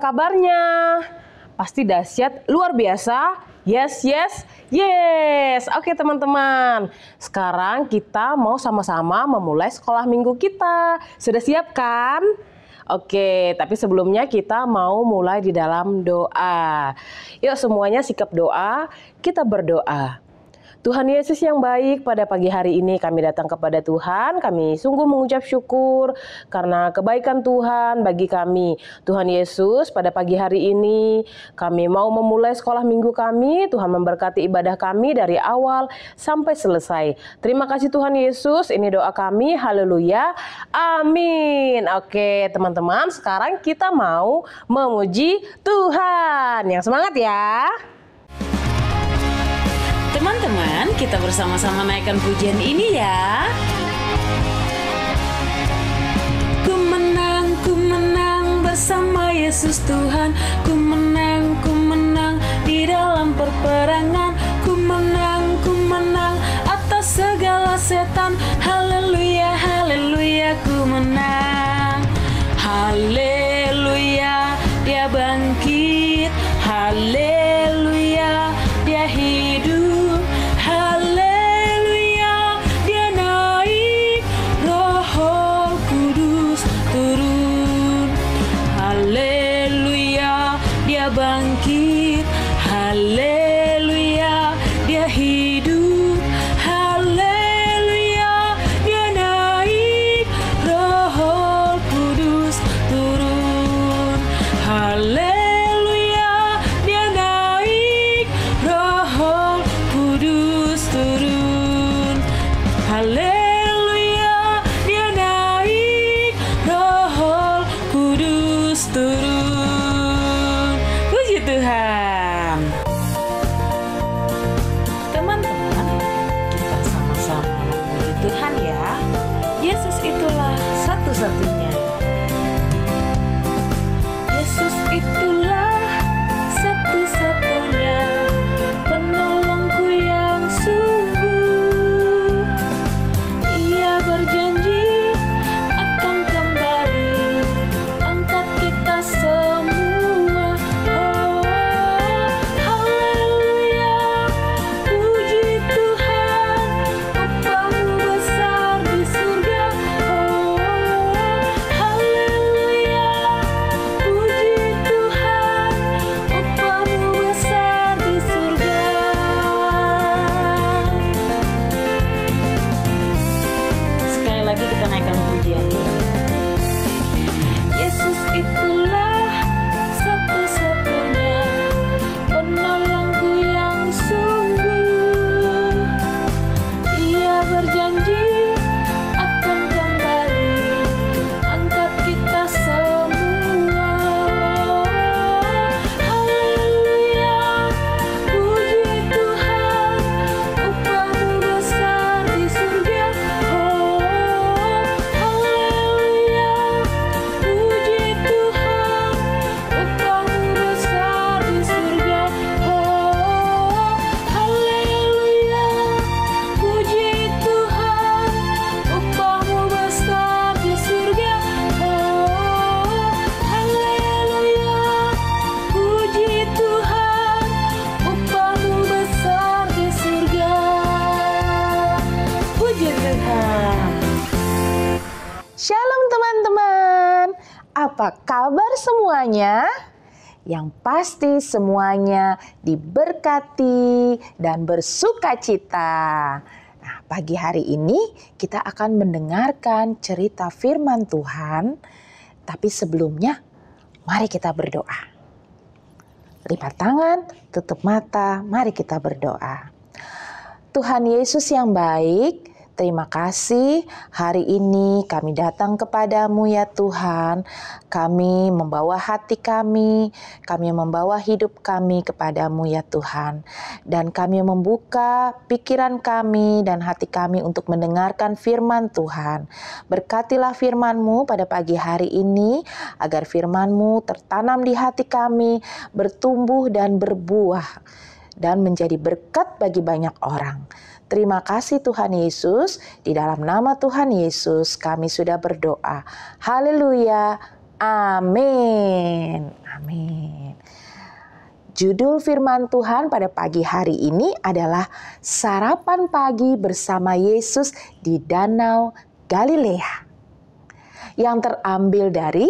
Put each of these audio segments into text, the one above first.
kabarnya? Pasti dahsyat, luar biasa. Yes, yes, yes. Oke teman-teman, sekarang kita mau sama-sama memulai sekolah minggu kita. Sudah siap kan? Oke, tapi sebelumnya kita mau mulai di dalam doa. Yuk semuanya sikap doa, kita berdoa. Tuhan Yesus yang baik, pada pagi hari ini kami datang kepada Tuhan, kami sungguh mengucap syukur karena kebaikan Tuhan bagi kami. Tuhan Yesus, pada pagi hari ini kami mau memulai sekolah minggu kami, Tuhan memberkati ibadah kami dari awal sampai selesai. Terima kasih Tuhan Yesus, ini doa kami, haleluya, amin. Oke teman-teman, sekarang kita mau memuji Tuhan. Yang semangat ya! Teman-teman, kita bersama-sama naikkan pujian ini ya. Ku menang bersama Yesus Tuhan. Ku menang di dalam perperangan. Ku menang atas segala setan. Haleluya, haleluya, ku menang. Haleluya, dia bangkit. Haleluya, dia hidup. Haleluya, dia naik. Roh Kudus turun. Haleluya, dia bangkit. Haleluya, dia hidup. Haleluya, dia naik. Roh Kudus turun. Haleluya, dia naik. Roh Kudus turun. Haleluya, dia naik. Roh Kudus turun. Puji Tuhan. Teman-teman, kita sama-sama memuji Tuhan ya. Yesus itulah satu-satunya. Yesus itulah satu-satunya penolongku yang sungguh. Ia berjanji akan kembali angkat kita semua. Oh, haleluya, puji Tuhan, upahmu besar di surga. Oh, haleluya, puji Tuhan, upahmu besar di surga. Sekali lagi kita naikkan pujian. Yesus itulah satu-satunya penolongku yang sungguh. Ia berjanji akan kembali angkat kita semua. Haleluya, puji Tuhan, upahmu besar di surga. Oh, haleluya, puji Tuhan, upahmu besar di surga. Oh, haleluya, puji Tuhan, upahmu besar di surga. Oh, haleluya, puji Tuhan, upahmu besar di surga. Puji Tuhan. Shalom teman-teman, apa kabar semuanya? Yang pasti semuanya diberkati dan bersukacita. Nah, pagi hari ini kita akan mendengarkan cerita firman Tuhan. Tapi sebelumnya, mari kita berdoa. Lipat tangan, tutup mata, mari kita berdoa. Tuhan Yesus yang baik, terima kasih hari ini kami datang kepadamu ya Tuhan. Kami membawa hati kami membawa hidup kami kepadamu ya Tuhan. Dan kami membuka pikiran kami dan hati kami untuk mendengarkan firman Tuhan. Berkatilah firman-Mu pada pagi hari ini, agar firman-Mu tertanam di hati kami, bertumbuh dan berbuah, dan menjadi berkat bagi banyak orang. Terima kasih Tuhan Yesus, di dalam nama Tuhan Yesus kami sudah berdoa. Haleluya, Amin. Amin. Judul firman Tuhan pada pagi hari ini adalah sarapan pagi bersama Yesus di Danau Galilea. Yang terambil dari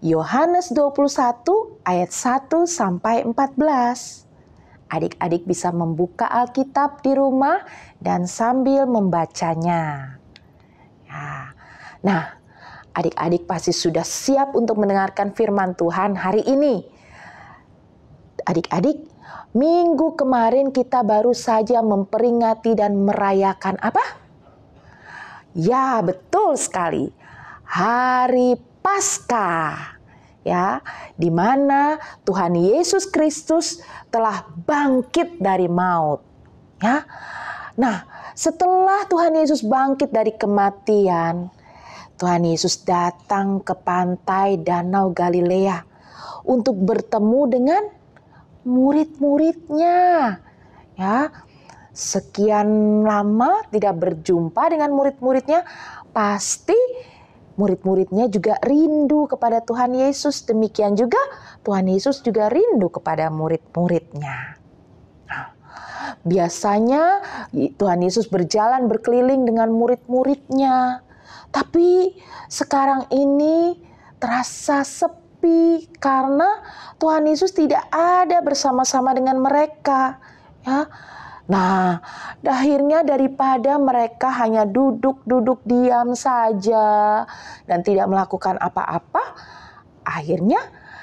Yohanes 21 ayat 1 sampai 14. Adik-adik bisa membuka Alkitab di rumah dan sambil membacanya. Ya. Nah, adik-adik pasti sudah siap untuk mendengarkan firman Tuhan hari ini. Adik-adik, minggu kemarin kita baru saja memperingati dan merayakan apa? Ya, betul sekali. Hari Paskah. Ya, di mana Tuhan Yesus Kristus telah bangkit dari maut. Ya. Nah, setelah Tuhan Yesus bangkit dari kematian, Tuhan Yesus datang ke pantai Danau Galilea untuk bertemu dengan murid-muridnya. Ya, sekian lama tidak berjumpa dengan murid-muridnya, pasti murid-muridnya juga rindu kepada Tuhan Yesus. Demikian juga Tuhan Yesus juga rindu kepada murid-muridnya. Nah, biasanya Tuhan Yesus berjalan berkeliling dengan murid-muridnya. Tapi sekarang ini terasa sepi karena Tuhan Yesus tidak ada bersama-sama dengan mereka. Ya. Nah, akhirnya daripada mereka hanya duduk-duduk diam saja dan tidak melakukan apa-apa, akhirnya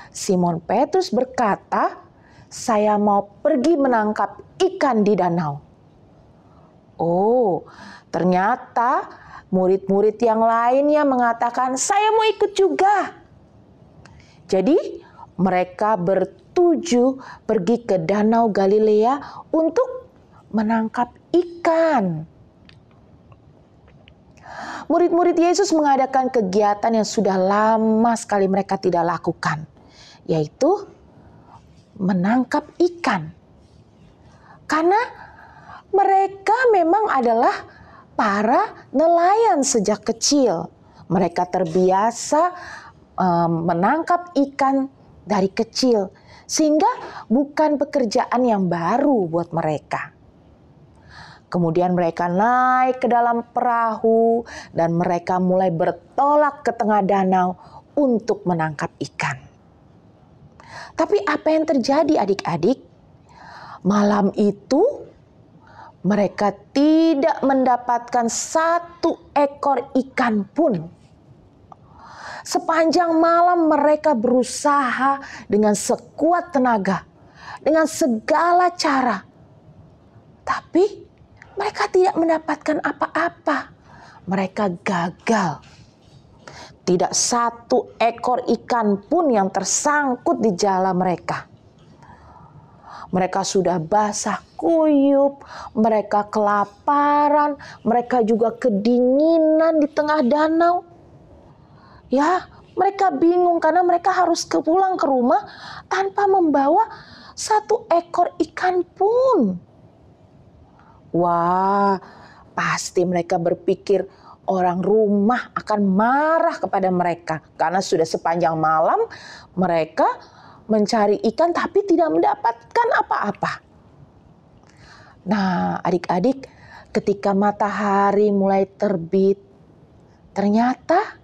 Simon Petrus berkata, "Saya mau pergi menangkap ikan di danau." Oh, ternyata murid-murid yang lainnya mengatakan, "Saya mau ikut juga." Jadi mereka bertuju pergi ke Danau Galilea untuk menangkap ikan. Murid-murid Yesus mengadakan kegiatan yang sudah lama sekali mereka tidak lakukan, yaitu menangkap ikan. Karena mereka memang adalah para nelayan sejak kecil. Mereka terbiasa menangkap ikan dari kecil, sehingga bukan pekerjaan yang baru buat mereka. Kemudian mereka naik ke dalam perahu dan mereka mulai bertolak ke tengah danau untuk menangkap ikan. Tapi apa yang terjadi adik-adik? Malam itu mereka tidak mendapatkan satu ekor ikan pun. Sepanjang malam mereka berusaha dengan sekuat tenaga, dengan segala cara. Tapi mereka tidak mendapatkan apa-apa. Mereka gagal. Tidak satu ekor ikan pun yang tersangkut di jala mereka. Mereka sudah basah kuyup, mereka kelaparan, mereka juga kedinginan di tengah danau. Ya, mereka bingung karena mereka harus pulang ke rumah tanpa membawa satu ekor ikan pun. Wah, pasti mereka berpikir orang rumah akan marah kepada mereka karena sudah sepanjang malam mereka mencari ikan tapi tidak mendapatkan apa-apa. Nah, adik-adik, ketika matahari mulai terbit, ternyata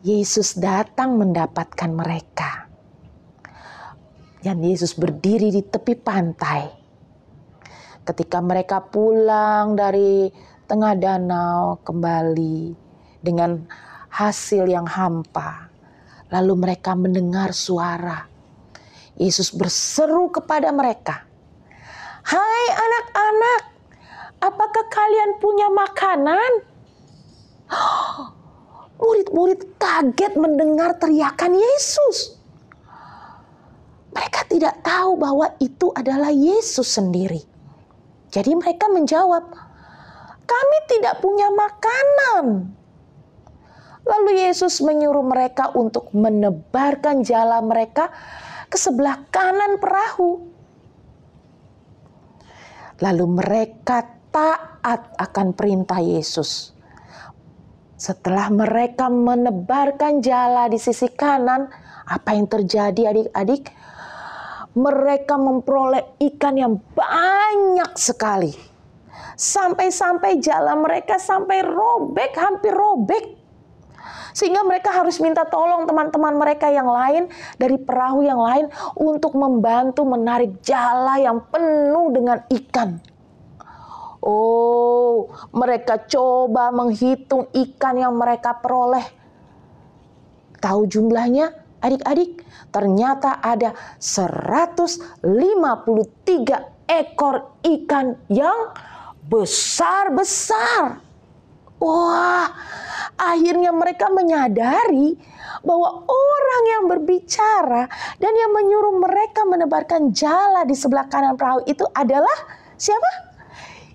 Yesus datang mendapatkan mereka. Dan Yesus berdiri di tepi pantai. Ketika mereka pulang dari tengah danau kembali dengan hasil yang hampa, lalu mereka mendengar suara. Yesus berseru kepada mereka, "Hai anak-anak, apakah kalian punya makanan?" Murid-murid kaget mendengar teriakan Yesus. Mereka tidak tahu bahwa itu adalah Yesus sendiri. Jadi mereka menjawab, "Kami tidak punya makanan." Lalu Yesus menyuruh mereka untuk menebarkan jala mereka ke sebelah kanan perahu. Lalu mereka taat akan perintah Yesus. Setelah mereka menebarkan jala di sisi kanan, apa yang terjadi adik-adik? Mereka memperoleh ikan yang banyak sekali. Sampai-sampai jala mereka sampai robek, hampir robek. Sehingga mereka harus minta tolong teman-teman mereka yang lain dari perahu yang lain untuk membantu menarik jala yang penuh dengan ikan. Oh, mereka coba menghitung ikan yang mereka peroleh. Tahu jumlahnya adik-adik? Ternyata ada 153 ekor ikan yang besar-besar. Wah, akhirnya mereka menyadari bahwa orang yang berbicara dan yang menyuruh mereka menebarkan jala di sebelah kanan perahu itu adalah siapa?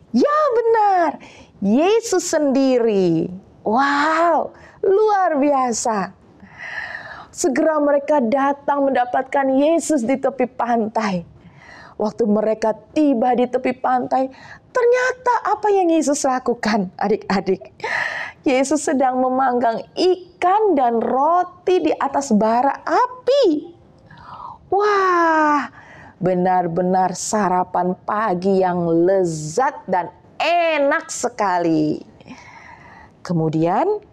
Ya benar, Yesus sendiri. Wow, luar biasa. Segera mereka datang mendapatkan Yesus di tepi pantai. Waktu mereka tiba di tepi pantai, ternyata apa yang Yesus lakukan, adik-adik? Yesus sedang memanggang ikan dan roti di atas bara api. Wah, benar-benar sarapan pagi yang lezat dan enak sekali. Kemudian,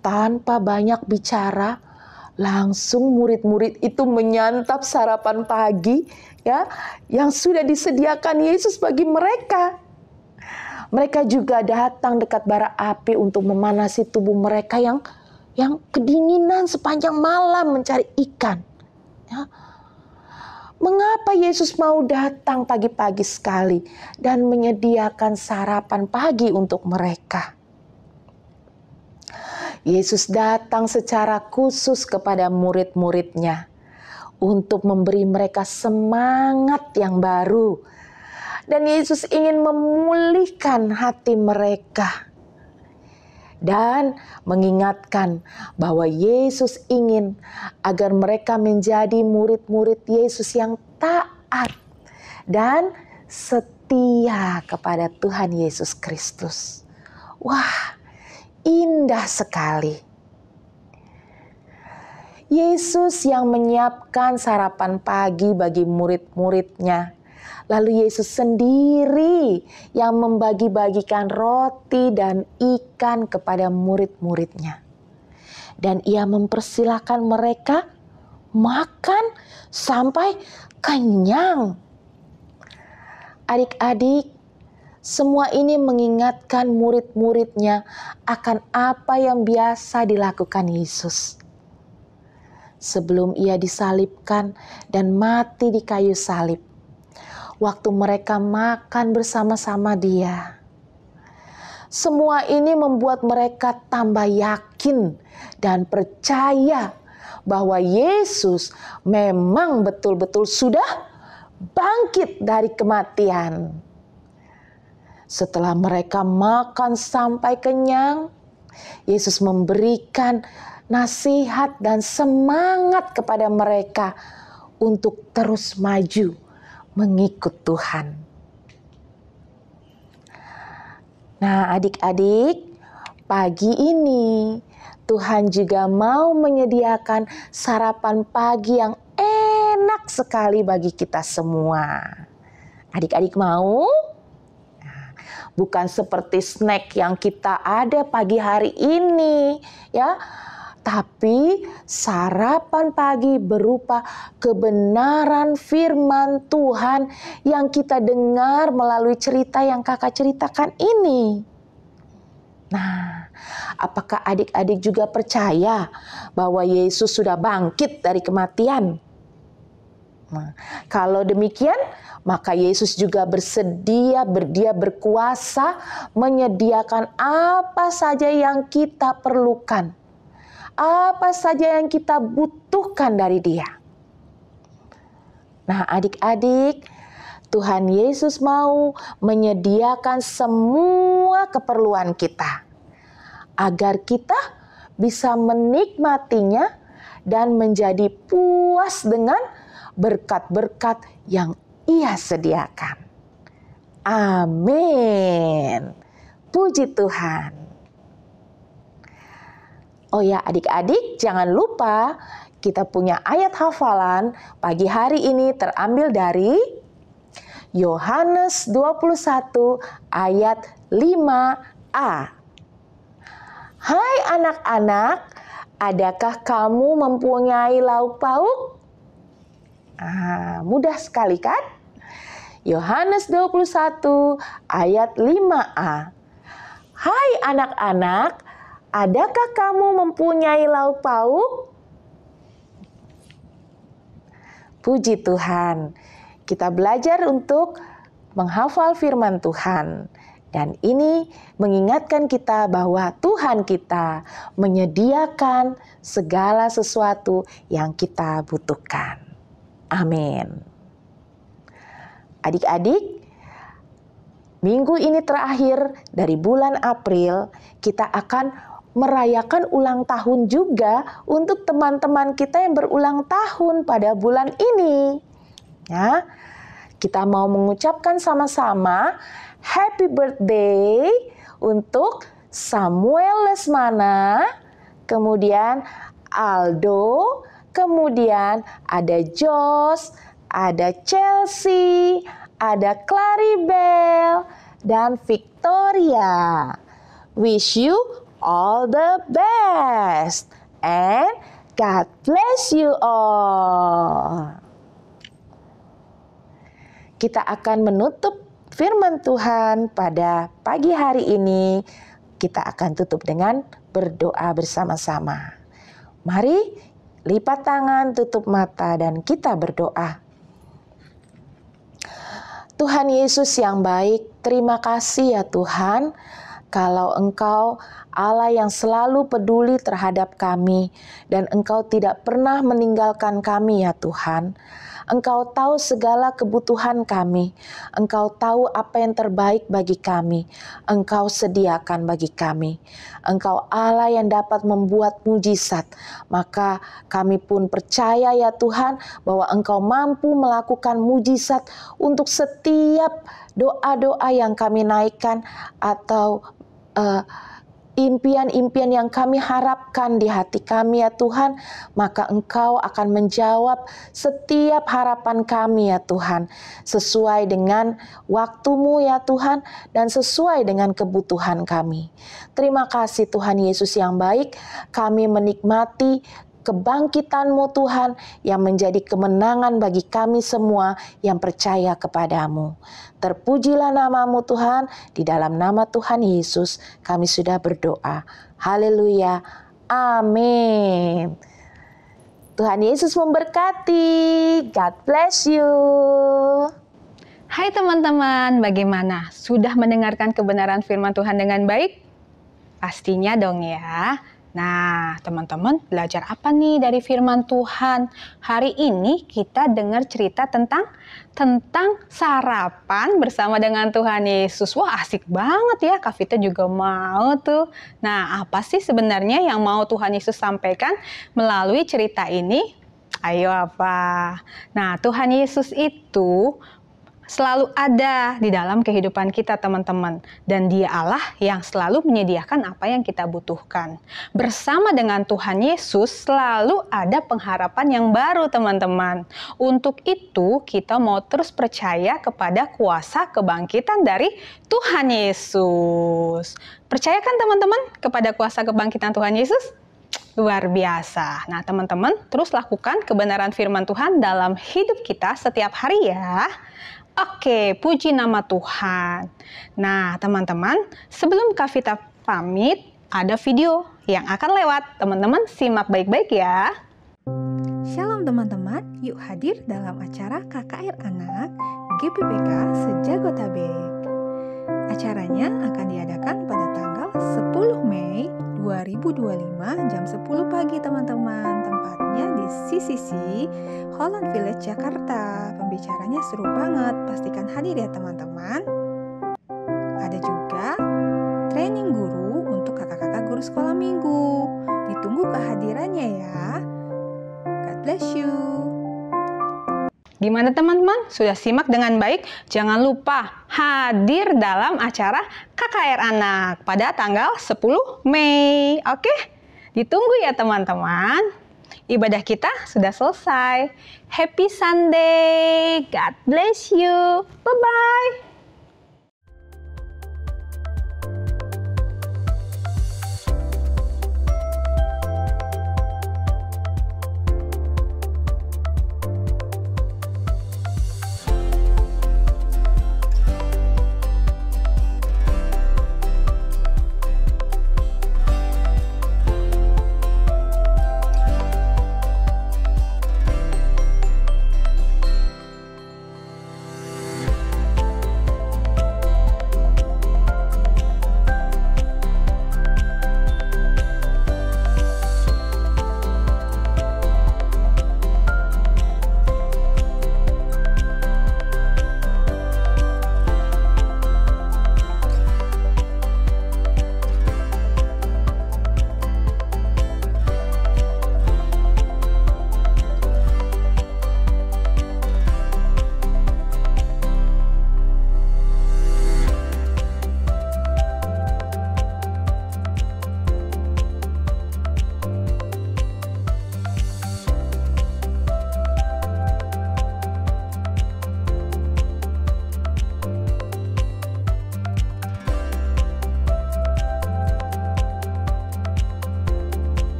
tanpa banyak bicara, langsung murid-murid itu menyantap sarapan pagi ya yang sudah disediakan Yesus bagi mereka. Mereka juga datang dekat bara api untuk memanasi tubuh mereka yang kedinginan sepanjang malam mencari ikan. Ya. Mengapa Yesus mau datang pagi-pagi sekali dan menyediakan sarapan pagi untuk mereka? Yesus datang secara khusus kepada murid-muridnya untuk memberi mereka semangat yang baru. Dan Yesus ingin memulihkan hati mereka. Dan mengingatkan bahwa Yesus ingin agar mereka menjadi murid-murid Yesus yang taat dan setia kepada Tuhan Yesus Kristus. Wah, indah sekali. Yesus yang menyiapkan sarapan pagi bagi murid-muridnya. Lalu Yesus sendiri yang membagi-bagikan roti dan ikan kepada murid-muridnya. Dan ia mempersilahkan mereka makan sampai kenyang. Adik-adik, semua ini mengingatkan murid-muridnya akan apa yang biasa dilakukan Yesus. Sebelum ia disalibkan dan mati di kayu salib, waktu mereka makan bersama-sama dia. Semua ini membuat mereka tambah yakin dan percaya bahwa Yesus memang betul-betul sudah bangkit dari kematian. Setelah mereka makan sampai kenyang, Yesus memberikan nasihat dan semangat kepada mereka untuk terus maju mengikut Tuhan. Nah, adik-adik, pagi ini Tuhan juga mau menyediakan sarapan pagi yang enak sekali bagi kita semua. Adik-adik mau? Bukan seperti snack yang kita ada pagi hari ini, ya. Tapi sarapan pagi berupa kebenaran firman Tuhan yang kita dengar melalui cerita yang kakak ceritakan ini. Nah, apakah adik-adik juga percaya bahwa Yesus sudah bangkit dari kematian? Nah, kalau demikian, maka Yesus juga bersedia, dia berkuasa menyediakan apa saja yang kita perlukan. Apa saja yang kita butuhkan dari Dia. Nah, adik-adik, Tuhan Yesus mau menyediakan semua keperluan kita agar kita bisa menikmatinya dan menjadi puas dengan berkat-berkat yang Ia sediakan. Amin. Puji Tuhan. Oh ya adik-adik, jangan lupa kita punya ayat hafalan pagi hari ini terambil dari Yohanes 21 ayat 5a. Hai anak-anak, adakah kamu mempunyai lauk pauk? Mudah sekali kan? Yohanes 21 ayat 5a. Hai anak-anak, adakah kamu mempunyai lauk pauk? Puji Tuhan, kita belajar untuk menghafal firman Tuhan. Dan ini mengingatkan kita bahwa Tuhan kita menyediakan segala sesuatu yang kita butuhkan. Amin. Adik-adik, minggu ini terakhir dari bulan April, kita akan merayakan ulang tahun juga untuk teman-teman kita yang berulang tahun pada bulan ini. Ya, kita mau mengucapkan sama-sama Happy birthday untuk Samuel Lesmana, kemudian Aldo, kemudian ada Jos, ada Chelsea, ada Claribel, dan Victoria. Wish you all the best and God bless you all. Kita akan menutup firman Tuhan pada pagi hari ini. Kita akan tutup dengan berdoa bersama-sama. Mari lipat tangan, tutup mata, dan kita berdoa. Tuhan Yesus yang baik, terima kasih ya Tuhan, kalau Engkau Allah yang selalu peduli terhadap kami, dan Engkau tidak pernah meninggalkan kami ya Tuhan. Engkau tahu segala kebutuhan kami. Engkau tahu apa yang terbaik bagi kami. Engkau sediakan bagi kami. Engkau Allah yang dapat membuat mujizat. Maka kami pun percaya ya Tuhan bahwa Engkau mampu melakukan mujizat untuk setiap doa-doa yang kami naikkan atau impian-impian yang kami harapkan di hati kami ya Tuhan, maka Engkau akan menjawab setiap harapan kami ya Tuhan, sesuai dengan waktu-Mu ya Tuhan, dan sesuai dengan kebutuhan kami. Terima kasih Tuhan Yesus yang baik, kami menikmati kebangkitan-Mu Tuhan yang menjadi kemenangan bagi kami semua yang percaya kepadamu. Terpujilah nama-Mu Tuhan, di dalam nama Tuhan Yesus kami sudah berdoa. Haleluya. Amin. Tuhan Yesus memberkati. God bless you. Hai teman-teman, bagaimana? Sudah mendengarkan kebenaran firman Tuhan dengan baik? Pastinya dong ya. Nah, teman-teman belajar apa nih dari firman Tuhan? Hari ini kita dengar cerita tentang sarapan bersama dengan Tuhan Yesus. Wah, asik banget ya. Kak Vita juga mau tuh. Nah, apa sih sebenarnya yang mau Tuhan Yesus sampaikan melalui cerita ini? Ayo apa? Nah, Tuhan Yesus itu selalu ada di dalam kehidupan kita teman-teman. Dan Dia Allah yang selalu menyediakan apa yang kita butuhkan. Bersama dengan Tuhan Yesus selalu ada pengharapan yang baru teman-teman. Untuk itu kita mau terus percaya kepada kuasa kebangkitan dari Tuhan Yesus. Percaya kan teman-teman kepada kuasa kebangkitan Tuhan Yesus? Luar biasa. Nah teman-teman terus lakukan kebenaran firman Tuhan dalam hidup kita setiap hari ya. Oke, puji nama Tuhan. Nah, teman-teman, sebelum Kak Vita pamit, ada video yang akan lewat. Teman-teman, simak baik-baik ya. Shalom teman-teman, yuk hadir dalam acara KKR Anak GPPK Sejagotabek. Acaranya akan diadakan pada tanggal 10 Mei 2025 jam 10 pagi teman-teman. Tempatnya di CCC Holland Village Jakarta. Pembicaranya seru banget, pastikan hadir ya teman-teman. Ada juga training guru untuk kakak-kakak guru sekolah minggu. Ditunggu kehadirannya ya. God bless you. Gimana teman-teman? Sudah simak dengan baik? Jangan lupa hadir dalam acara KKR Anak pada tanggal 10 Mei. Oke? Ditunggu ya teman-teman. Ibadah kita sudah selesai. Happy Sunday. God bless you. Bye-bye.